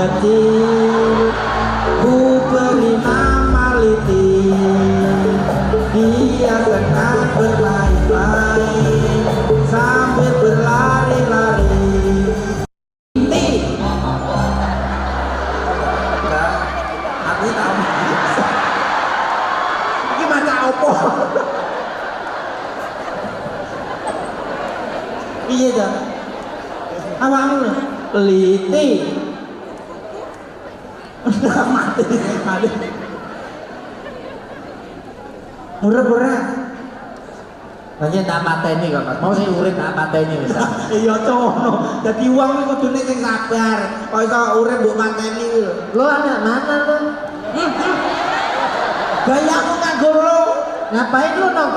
kecil ku beri nama Liti, dia senang bermain-main sambil berlari-lari. Liti aku tahu gimana opo iya dah awakmu lho Liti udah mati murah banyak tak pateni kok mau sih urip tak pateni wis iya cono dadi wong iki kudune sing sabar kok iso urip mbok pateni lho anak mana lu gayamu nganggo lo ngapain lu nong